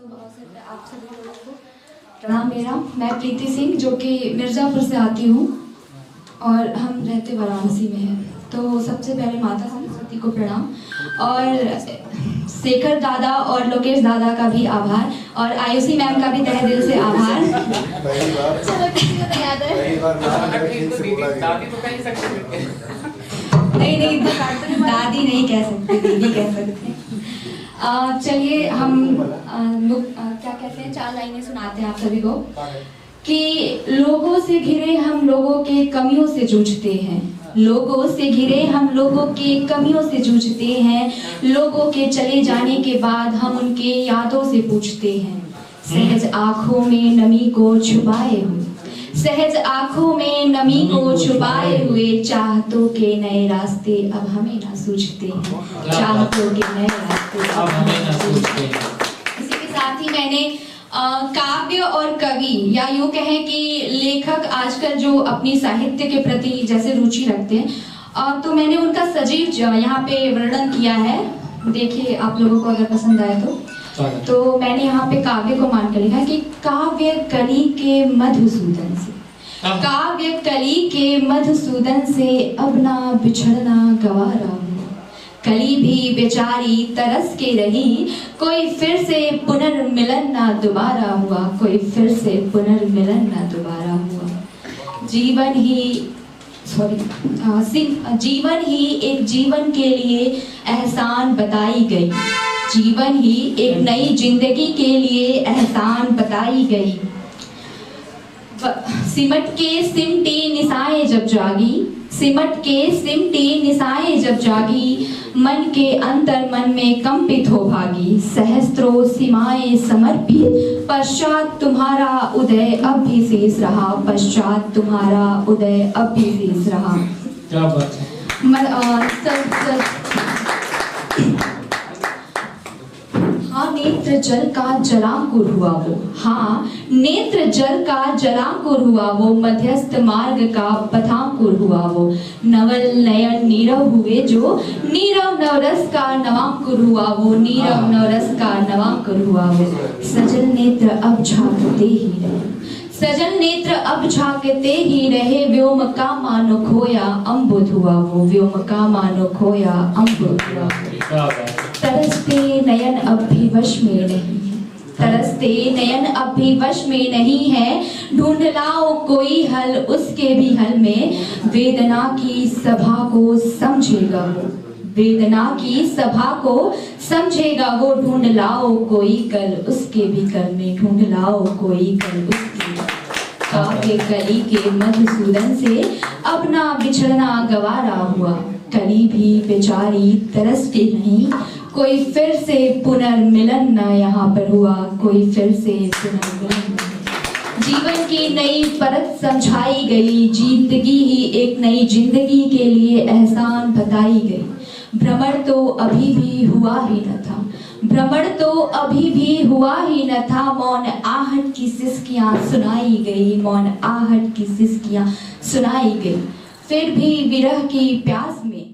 शुभ अवसर पर आप सभी लोगों को प्रणाम मेरा। मैं प्रीति सिंह जो कि मिर्ज़ापुर से आती हूँ और हम रहते वाराणसी में हैं। तो सबसे पहले माता सरस्वती को प्रणाम और शेखर दादा और लोकेश दादा का भी आभार और आयुषी मैम का भी तहे दिल से आभार। चलो किसी को तो याद है? नहीं दादी नहीं कह सकते, दीदी कह सकते हैं। चलिए हम क्या कहते हैं, 4 लाइनें सुनाते हैं आप सभी को कि लोगों से घिरे हम लोगों के कमियों से जूझते हैं, लोगों से घिरे हम लोगों के कमियों से जूझते हैं, लोगों के चले जाने के बाद हम उनके यादों से पूछते हैं। सहज आंखों में नमी को छुपाए हुए, सहज आंखों में नमी को छुपाए हुए चाहतों के नए रास्ते अब हमें ना सूझते हैं, चाहतों के नए रास्ते अब हमें ना सूझते हैं। इसी के साथ ही मैंने काव्य और कवि या यूँ कहें कि लेखक आजकल जो अपनी साहित्य के प्रति जैसे रुचि रखते हैं, तो मैंने उनका सजीव यहाँ पे वर्णन किया है। देखिए आप लोगों को अगर पसंद आए तो मैंने यहाँ पे काव्य को मान कर लिखा है कि काव्य कली के मधुसूदन से, काव्य कली के मधुसूदन से अब ना बिछड़ना गवारा हूँ, कली भी बेचारी तरस के रही, कोई फिर से पुनर्मिलन ना दोबारा हुआ, कोई फिर से पुनर्मिलन ना दोबारा हुआ। जीवन ही एक जीवन के लिए एहसान बताई गई, जीवन ही एक नई जिंदगी के लिए एहसान बताई गई। सिमट के सिमटी निशाएं जब जागी, सिमट के सिमटी निशाएं जब जागी, मन के अंतर मन में कंपित हो भागी, सहस्त्रों सीमाएं समर्पित, पश्चात तुम्हारा उदय अब भी शेष रहा, पश्चात तुम्हारा उदय अब भी शेष रहा। क्या बात है। हाँ नेत्र जल का जलांकुर हुआ वो, हाँ नेत्र जल का जलांकुर हुआ वो, मध्यस्थ मार्ग का पथांकुर हुआ वो, नवल नयन नीरव हुए जो, नीरव नवरस का नवांकुर हुआ वो, नीरव नवरस का नवांकुर हुआ वो। सजल नेत्र अब झांकते ही रहे, सजल नेत्र अब झांकते ही रहे, व्योम का मानो खोया अम्बुध हुआ वो, व्योम का मानो खोया अम्बुध हुआ वो। तरसते नयन अब भी वश में नहीं, तरसते नयन अब भी वश में नहीं है, ढूंढ लाओ कोई हल उसके भी हल में, वेदना की सभा को समझेगा वो, वेदना की सभा को समझेगा वो, ढूंढ लाओ कोई कल उसके भी कल में, ढूंढ लाओ कोई कल उसके। काव्य कली के मधुसूदन से अब ना बिछड़ना गवारा हुआ, कली भी बेचारी तरसती नहीं, कोई फिर से पुनर्मिलन न यहाँ पर हुआ, कोई फिर से पुनर्मिलन। जीवन की नई परत समझाई गई, जिंदगी ही एक नई जिंदगी के लिए एहसान बताई गई, भ्रमण तो अभी भी हुआ ही न था, भ्रमण तो अभी भी हुआ ही न था, मौन आहट की सिसकियां सुनाई गई, मौन आहट की सिसकियां सुनाई गई, फिर भी विरह की प्यास में